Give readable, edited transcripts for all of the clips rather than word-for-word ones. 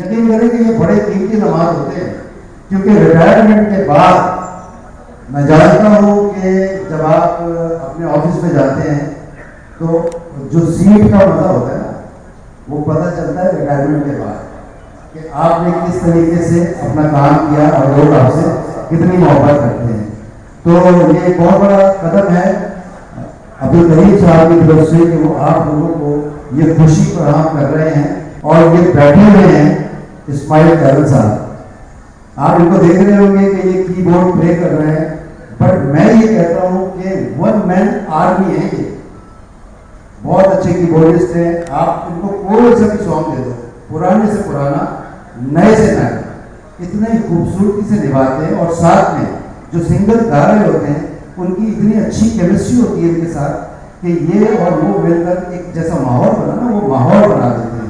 यकीन करें कि ये बड़े कीमती नमाज होते हैं, क्योंकि रिटायरमेंट के बाद मैं जानता हूँ कि जब आप अपने ऑफिस में जाते हैं तो जो सीट का मजा होता है ना, वो पता चलता है रिटायरमेंट के बाद कि आपने किस तरीके से अपना काम किया और लोग आपसे कितनी मोहब्बत करते हैं। तो ये बहुत बड़ा कदम है अब्दुल करीम साहब की तरफ से कि वो आप लोगों को ये खुशी फराहम कर रहे हैं। और ये बैठे हुए हैं इस्माइल कैरल साहब, आप इनको देख रहे होंगे कि ये कीबोर्ड प्ले कर रहे हैं, बट मैं ये कहता हूँ कि वन मैन आर्मी है ये, बहुत अच्छे कीबोर्डिस्ट हैं। आप इनको कोई सा भी सॉन्ग दे दो, पुराने से पुराना, नए से नया, इतने खूबसूरती से निभाते हैं। और साथ में जो सिंगर गा रहे होते हैं उनकी इतनी अच्छी केमिस्ट्री होती है इनके साथ कि ये और वो मिलकर एक जैसा माहौल बना ना, वो माहौल बना देते हैं।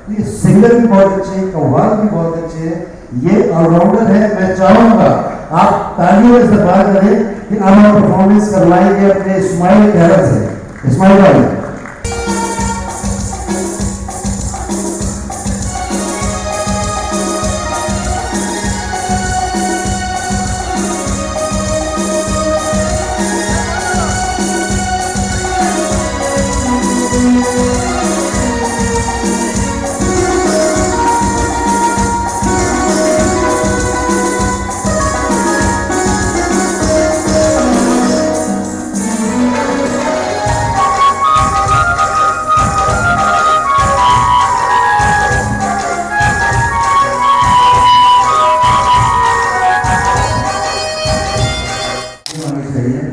तो ये सिंगर भी बहुत अच्छे हैं, कव्वाल भी बहुत अच्छे हैं, ये ऑलराउंडर है। मैं चाहूँगा आप तालियों से बात करें कि अब हम परफॉर्मेंस करवाएंगे अपने इस्माइल कैरल से। इस्माइल भाई,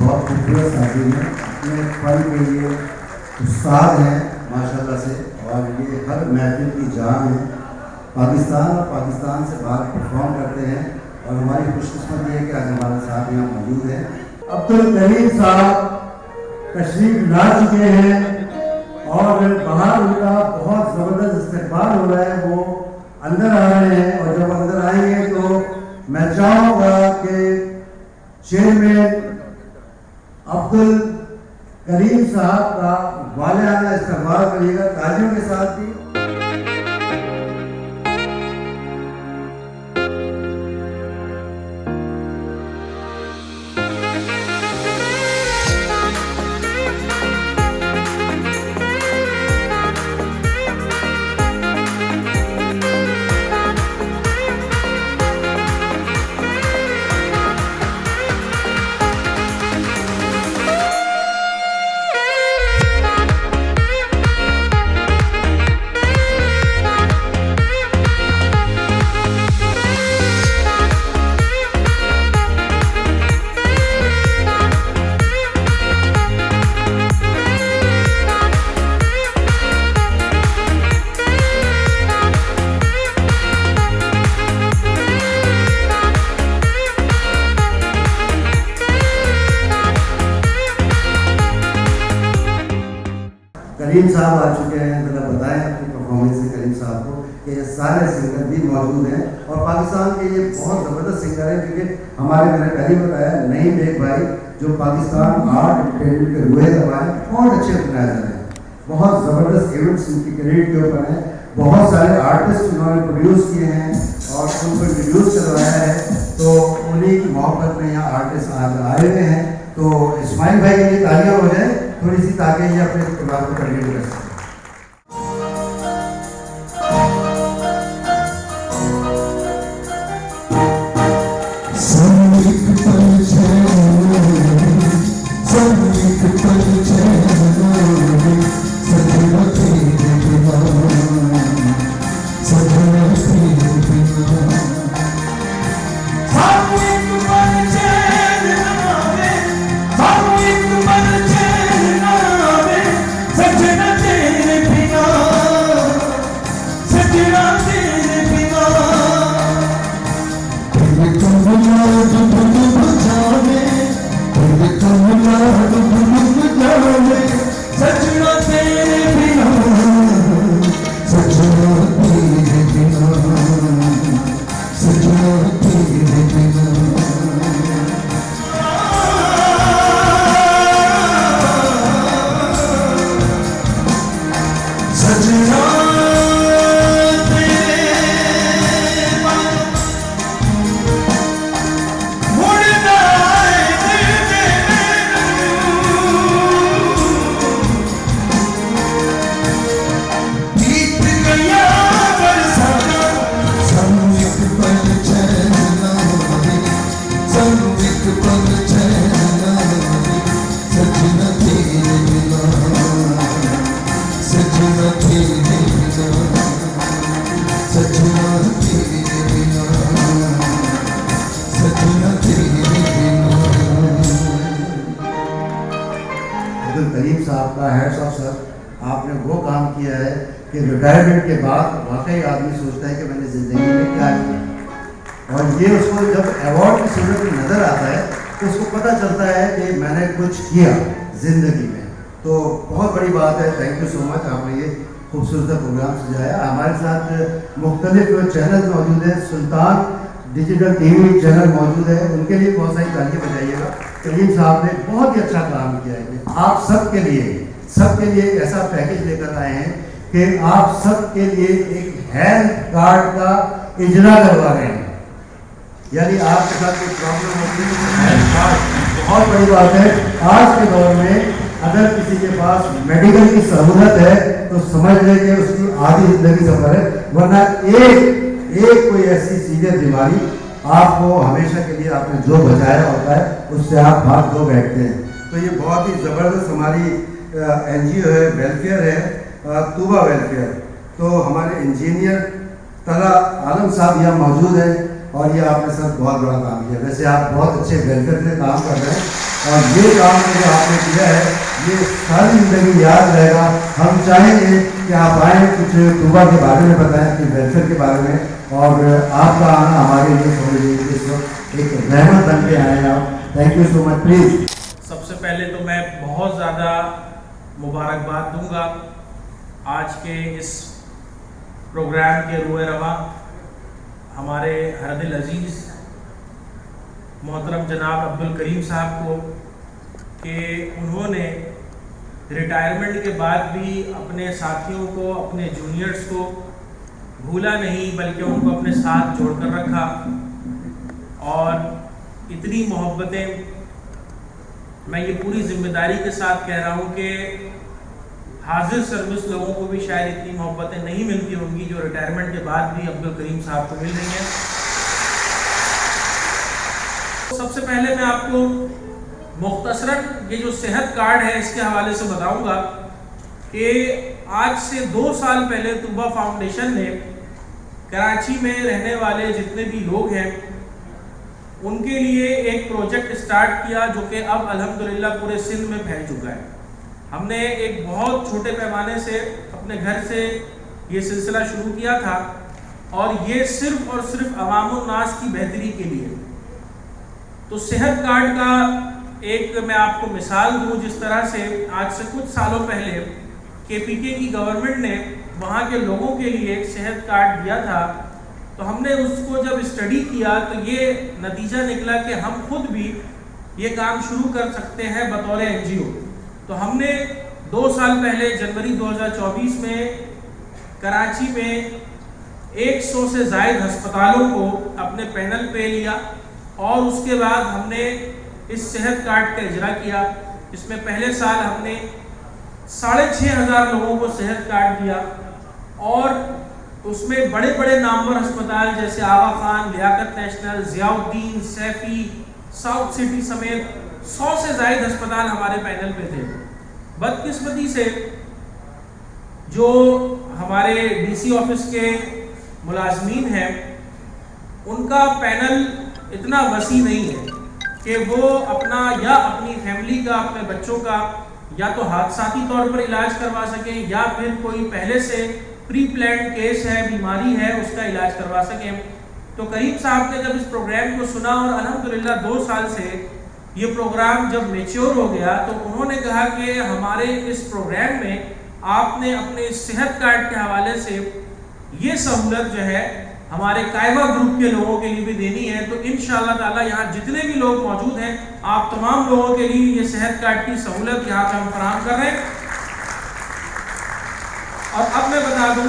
बहुत खूबसूरत शादी है, अपने फन के लिए उस्ताद हैं माशाल्लाह से, और ये हर महफिल की जान है। पाकिस्तान और पाकिस्तान से बाहर परफॉर्म करते हैं और हमारी खुशकिस्मती है कि आज हमारे साथ यहाँ मौजूद हैं। अब्दुल करीम साहब तशरीफ ला चुके हैं और बाहर उनका बहुत ज़बरदस्त इस्तकबाल हो रहा है। वो अंदर आ रहे हैं और जब अंदर आएंगे तो मैं चाहूँगा कि चेयरमैन अब्दुल करीम साहब का वालियाना इस्तकबाल करिएगा तालियों के साथ भी। करीम साहब आ चुके हैं, ज़रा बताएं अपनी परफॉर्मेंस से करीम साहब को कि ये सारे सिंगर भी मौजूद हैं और पाकिस्तान के ये बहुत ज़बरदस्त सिंगर हैं, क्योंकि हमारे मैंने पहले बताया नईम बेग भाई जो पाकिस्तान आर्ट एंटरटेनमेंट के रूहे दबाए बहुत अच्छे ऑर्गेनाइजर हैं, बहुत ज़बरदस्त इवेंट्स उनकी क्रेडिट के ऊपर हैं। बहुत सारे आर्टिस्ट उन्होंने प्रोड्यूस किए हैं और उनको इंट्रोड्यूस करवाया है, तो उन्हीं की मोहब्बत में यहाँ आर्टिस्ट आए हुए हैं। तो इस्माइल भाई के लिए तालियां हो जाए थोड़ी सी, ताकि ये अपने इस्तेमाल को कंटिन्यू कर सकें। सजना तेरे बिना, सजना तेरे बिना, सजना तेरे बिना। अब्दुल करीम साहब का हैट्स ऑफ सर, आपने वो काम किया है कि रिटायरमेंट के बाद वाकई आदमी सोचता है कि मैंने ज़िंदगी में क्या किया, और ये उसको जब अवार्ड की सूरत में नज़र आता है तो उसको पता चलता है कि मैंने कुछ किया ज़िंदगी में। तो बहुत बड़ी बात है, थैंक यू सो मच, आपने ये खूबसूरत प्रोग्राम सजाया। हमारे साथ मुख्तलिफ चैनल मौजूद हैं, सुल्तान डिजिटल टीवी चैनल मौजूद है, उनके लिए बहुत सारी तालियां बजाइएगा। करीम साहब ने बहुत ही अच्छा काम किया है। आप सबके लिए एक ऐसा पैकेज लेकर आए हैं कि आप सबके लिए एक हेल्थ कार्ड का इजरा करवा रहे हैं, यानी आपके साथ कोई प्रॉब्लम होती है तो हेल्थ कार्ड बहुत बड़ी बात है। आज के दौर में अगर किसी के पास मेडिकल की सहूलत है तो समझ लें कि उसकी आधी जिंदगी सफर है, वरना एक कोई ऐसी सीरियस बीमारी आपको हमेशा के लिए आपने जो बचाया होता है उससे आप भाग दो बैठते हैं। तो ये बहुत ही ज़बरदस्त हमारी NGO है, वेलफेयर है, तूबा वेलफेयर। तो हमारे इंजीनियर तला आलम साहब यहाँ मौजूद हैं और ये आपने सर बहुत बड़ा काम किया। वैसे आप बहुत अच्छे वेलफेयर में काम कर रहे हैं और ये काम जो आपने किया है ये सारी जिंदगी याद रहेगा। हम चाहेंगे कि आप आएँ, कुछ तूबा के बारे में बताएं, कि वेलफेयर के बारे में, और आपका आना हमारे लिए समझ लीजिए इस वक्त एक रहमत बन के आए हैं आप। Thank you so much. Please सबसे पहले तो मैं बहुत ज़्यादा मुबारकबाद दूंगा आज के इस प्रोग्राम के रूए रवा हमारे हरदिल अजीज़ मोहतरम जनाब अब्दुल करीम साहब को, कि उन्होंने रिटायरमेंट के बाद भी अपने साथियों को, अपने जूनियर्स को भूला नहीं, बल्कि उनको अपने साथ जोड़कर रखा। और इतनी मोहब्बतें, मैं ये पूरी जिम्मेदारी के साथ कह रहा हूँ कि हाजिर सर्विस लोगों को भी शायद इतनी मोहब्बतें नहीं मिलती होंगी जो रिटायरमेंट के बाद भी अब्दुल करीम साहब को मिल रही हैं। सबसे पहले मैं आपको मुख्तसरन ये जो सेहत कार्ड है इसके हवाले से बताऊंगा कि आज से 2 साल पहले तूबा फाउंडेशन ने कराची में रहने वाले जितने भी लोग हैं उनके लिए एक प्रोजेक्ट स्टार्ट किया, जो कि अब अल्हम्दुलिल्लाह पूरे सिंध में फैल चुका है। हमने एक बहुत छोटे पैमाने से अपने घर से ये सिलसिला शुरू किया था और ये सिर्फ और सिर्फ अवामुन नास की बेहतरी के लिए। तो सेहत कार्ड का एक मैं आपको मिसाल दूं, जिस तरह से आज से कुछ सालों पहले KPK की गवर्नमेंट ने वहाँ के लोगों के लिए एक सेहत कार्ड दिया था, तो हमने उसको जब स्टडी किया तो ये नतीजा निकला कि हम खुद भी ये काम शुरू कर सकते हैं बतौर NGO। तो हमने 2 साल पहले जनवरी 2024 में कराची में 100 से ज़ायद अस्पतालों को अपने पैनल पे लिया और उसके बाद हमने इस सेहत कार्ड का इजरा किया। इसमें पहले साल हमने 6,500 लोगों को सेहत कार्ड दिया और उसमें बड़े बड़े नामवर अस्पताल जैसे Aga Khan, Liaquat national, Ziauddin, Saifi, south city समेत 100 से ज़ायद अस्पताल हमारे पैनल पे थे। बदकिस्मती से जो हमारे DC ऑफिस के मुलाजमीन हैं उनका पैनल इतना वसी नहीं है कि वो अपना या अपनी फैमिली का, अपने बच्चों का या तो हादसाती तौर पर इलाज करवा सकें या फिर कोई पहले से प्री प्लान केस है, बीमारी है, उसका इलाज करवा सकें। तो करीम साहब ने जब इस प्रोग्राम को सुना और अल्हम्दुलिल्लाह 2 साल से ये प्रोग्राम जब मैच्योर हो गया तो उन्होंने कहा कि हमारे इस प्रोग्राम में आपने अपने सेहत कार्ड के हवाले से ये सहूलत जो है हमारे कायवा ग्रुप के लोगों के लिए भी देनी है। तो इंशाअल्लाह ताला यहाँ जितने भी लोग मौजूद हैं आप तमाम लोगों के लिए ये सेहत कार्ड की सहूलत यहाँ पे हम फराहम कर रहे हैं। और अब मैं बता दूं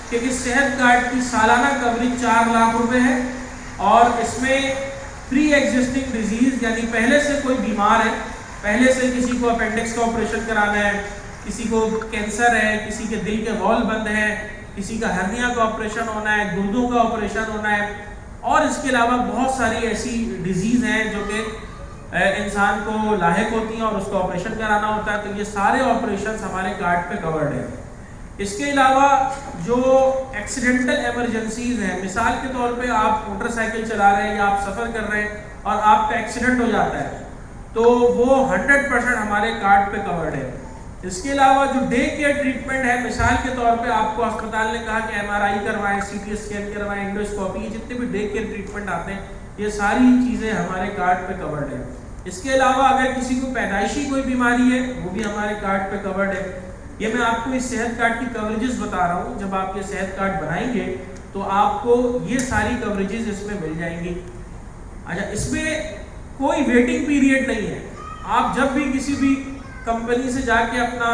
कि इस सेहत कार्ड की सालाना कवरेज 4 लाख रुपए है और इसमें प्री एग्जिस्टिंग डिजीज यानी पहले से कोई बीमार है, पहले से किसी को अपेंडिक्स का ऑपरेशन कराना है, किसी को कैंसर है, किसी के दिल के वॉल्व बंद है, किसी का हर्निया का ऑपरेशन होना है, गुर्दों का ऑपरेशन होना है और इसके अलावा बहुत सारी ऐसी डिजीज़ हैं जो कि इंसान को लाहिक होती हैं और उसका ऑपरेशन कराना होता है। तो ये सारे ऑपरेशन हमारे कार्ड पे कवर्ड है। इसके अलावा जो एक्सीडेंटल इमरजेंसीज हैं, मिसाल के तौर पे आप मोटरसाइकिल चला रहे हैं या आप सफ़र कर रहे हैं और आपका एक्सीडेंट हो जाता है, तो वो 100% हमारे कार्ड पे कवर्ड है। इसके अलावा जो डे केयर ट्रीटमेंट है, मिसाल के तौर पे आपको अस्पताल ने कहा कि MRI करवाएं, CT स्कैन करवाएं, एंडोस्कोपी, जितने भी डे केयर ट्रीटमेंट आते हैं, ये सारी चीज़ें हमारे कार्ड पे कवर्ड है। इसके अलावा अगर किसी को पैदाइशी कोई बीमारी है, वो भी हमारे कार्ड पे कवर्ड है। ये मैं आपको इस सेहत कार्ड की कवरेजेस बता रहा हूँ। जब आप ये सेहत कार्ड बनाएंगे तो आपको ये सारी कवरेजेस इसमें मिल जाएंगी। अच्छा, इसमें कोई वेटिंग पीरियड नहीं है। आप जब भी किसी भी कंपनी से जाके अपना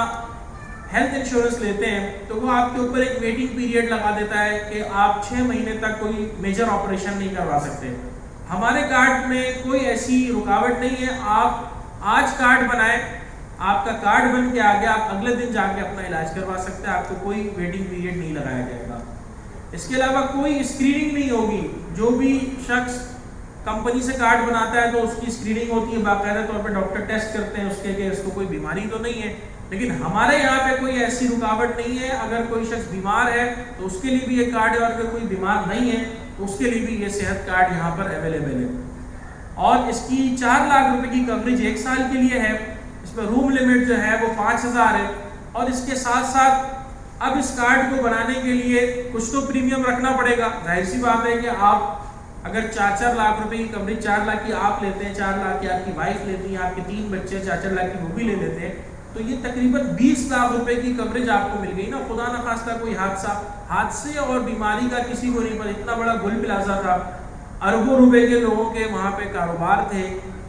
हेल्थ इंश्योरेंस लेते हैं तो वो आपके ऊपर एक वेटिंग पीरियड लगा देता है कि आप 6 महीने तक कोई मेजर ऑपरेशन नहीं करवा सकते। हमारे कार्ड में कोई ऐसी रुकावट नहीं है। आप आज कार्ड बनाएं, आपका कार्ड बन के आ गया, आप अगले दिन जाके अपना इलाज करवा सकते हैं, आपको कोई वेटिंग पीरियड नहीं लगाया जाएगा। इसके अलावा कोई स्क्रीनिंग नहीं होगी। जो भी शख्स कंपनी से कार्ड बनाता है तो उसकी स्क्रीनिंग होती है, बाकायदा तौर पे डॉक्टर टेस्ट करते हैं उसके कि इसको कोई बीमारी तो नहीं है। लेकिन हमारे यहाँ पे कोई ऐसी रुकावट नहीं है। अगर कोई शख्स बीमार है तो उसके लिए भी ये कार्ड है, और अगर कोई बीमार नहीं है तो उसके लिए भी ये सेहत कार्ड यहाँ पर अवेलेबल है। और इसकी 4 लाख रुपए की कवरेज 1 साल के लिए है। इसमें रूम लिमिट जो है वो 5000 है। और इसके साथ साथ अब इस कार्ड को बनाने के लिए कुछ तो प्रीमियम रखना पड़ेगा। जाहिर सी बात है कि आप अगर 4-4 लाख रुपए की कवरेज, 4 लाख की आप लेते हैं, 4 लाख की आपकी वाइफ लेती है, आपके 3 बच्चे 4-4 लाख की वो भी ले लेते हैं, तो ये तकरीबन 20 लाख रुपए की कवरेज आपको मिल गई ना। खुदा न खास्ता कोई हादसे और बीमारी का किसी को नहीं पता। इतना बड़ा गुल प्लाजा था, अरबों रुपए के लोगों के वहाँ पे कारोबार थे,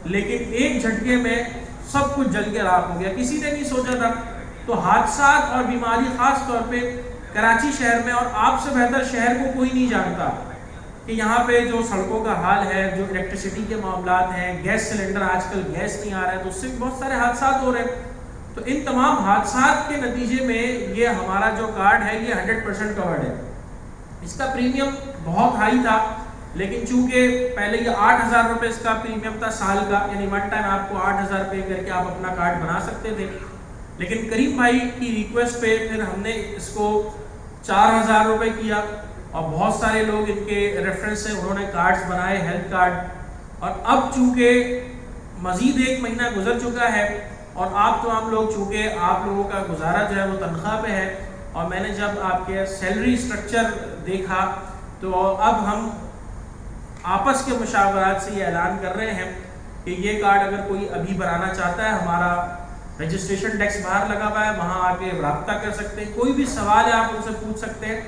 लेकिन एक झटके में सब कुछ जल के राख हो गया। किसी ने नहीं सोचा था। तो हादसा और बीमारी खास तौर पे कराची शहर में, और आपसे बेहतर शहर को कोई नहीं जानता कि यहाँ पे जो सड़कों का हाल है, जो इलेक्ट्रिसिटी के मामलात हैं, गैस सिलेंडर आजकल गैस नहीं आ रहा है तो उससे बहुत सारे हादसा हो रहे हैं। तो इन तमाम हादसा के नतीजे में ये हमारा जो कार्ड है ये 100% कवर्ड है। इसका प्रीमियम बहुत हाई था, लेकिन चूंकि पहले ये 8000 रुपये इसका प्रीमियम था साल का, यानी वन टाइम आपको 8000 पे करके आप अपना कार्ड बना सकते थे। लेकिन करीम भाई की रिक्वेस्ट पे फिर हमने इसको 4000 रुपये किया, और बहुत सारे लोग इनके रेफरेंस से उन्होंने कार्ड्स बनाए, हेल्थ कार्ड। और अब चूंकि मज़ीद 1 महीना गुजर चुका है और आप तमाम लोग, चूँकि आप लोगों का गुजारा जो है वो तनख्वाह पे है, और मैंने जब आपके सैलरी स्ट्रक्चर देखा तो अब हम आपस के मुशावरात से ये ऐलान कर रहे हैं कि ये कार्ड अगर कोई अभी बनाना चाहता है, हमारा रजिस्ट्रेशन डेस्क बाहर लगा हुआ है, वहाँ आके रब्ता कर सकते हैं। कोई भी सवाल है आप उनसे पूछ सकते हैं।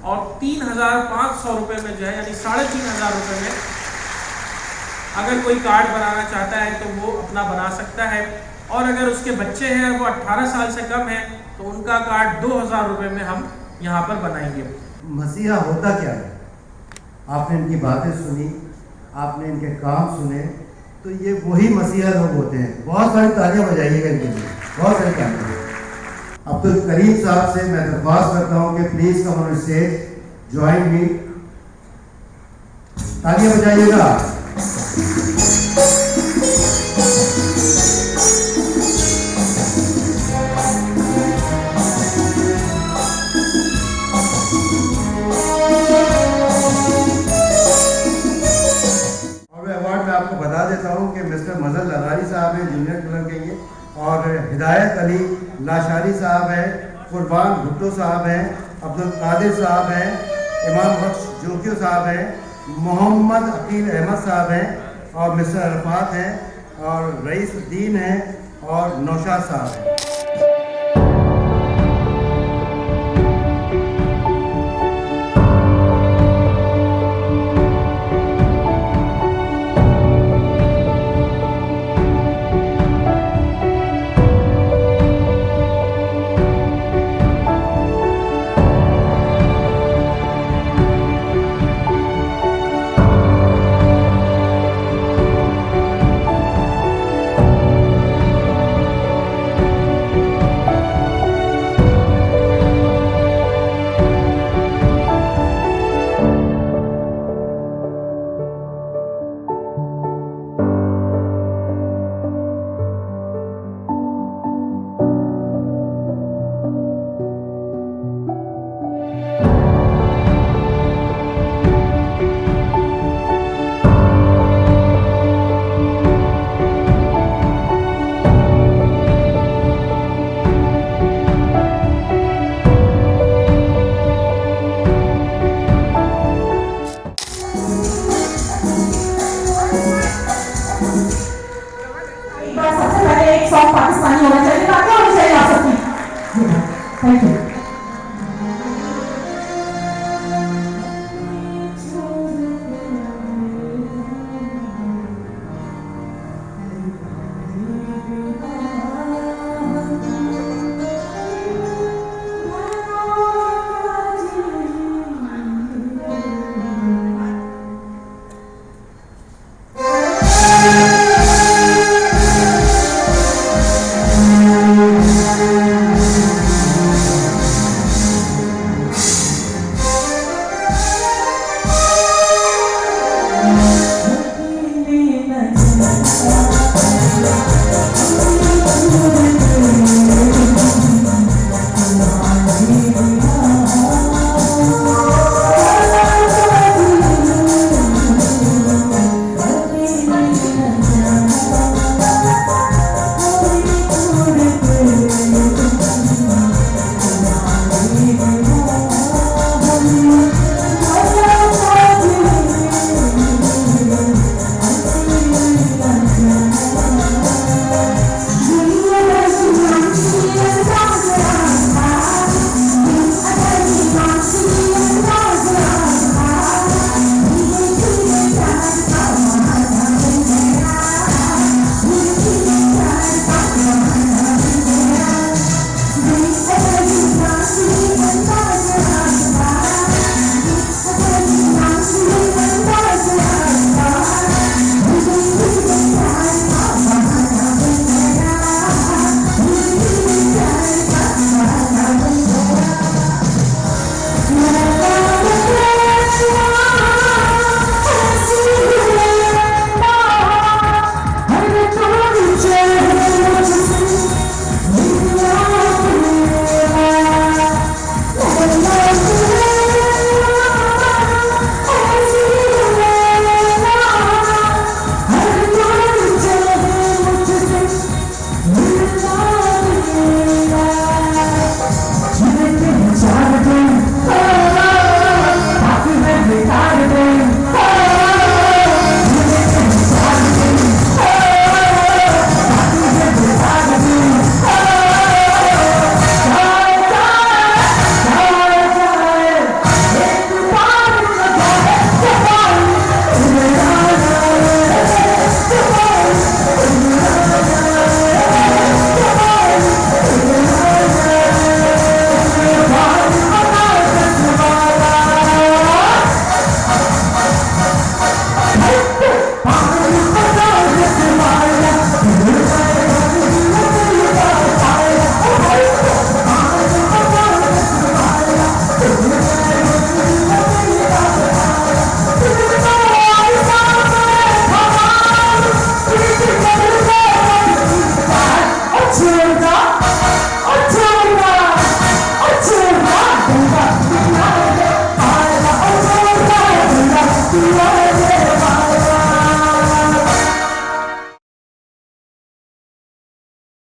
और 3500 रुपये में जो है, यानी 3500 रुपये में अगर कोई कार्ड बनाना चाहता है तो वो अपना बना सकता है। और अगर उसके बच्चे हैं वो 18 साल से कम है तो उनका कार्ड 2000 रुपये में हम यहाँ पर बनाएंगे। मसीहा होता क्या है? आपने इनकी बातें सुनी, आपने इनके काम सुने, तो ये वही मसीहा लोग होते हैं। बहुत सारी तालियां बजाइएगा इनके लिए, बहुत सारी तालियां। अब्दुल करीम साहब से मैं दरख्वास्त करता हूँ कि please come on stage, join me. तालियां बजाइएगा। आपको बता देता हूँ कि मिस्टर मजहर लगारी साहब हैं, जूनियर क्लर्क हैं ये, और हिदायत अली लाशारी साहब हैं, कुर्बान भुट्टो साहब हैं, अब्दुल कादिर साहब हैं, इमाम बख्श जोकियो साहब हैं, मोहम्मद अकील अहमद साहब हैं, और मिस्टर अरफात हैं, और रईस उद्दीन हैं, और नौशाद साहब हैं। Thank you.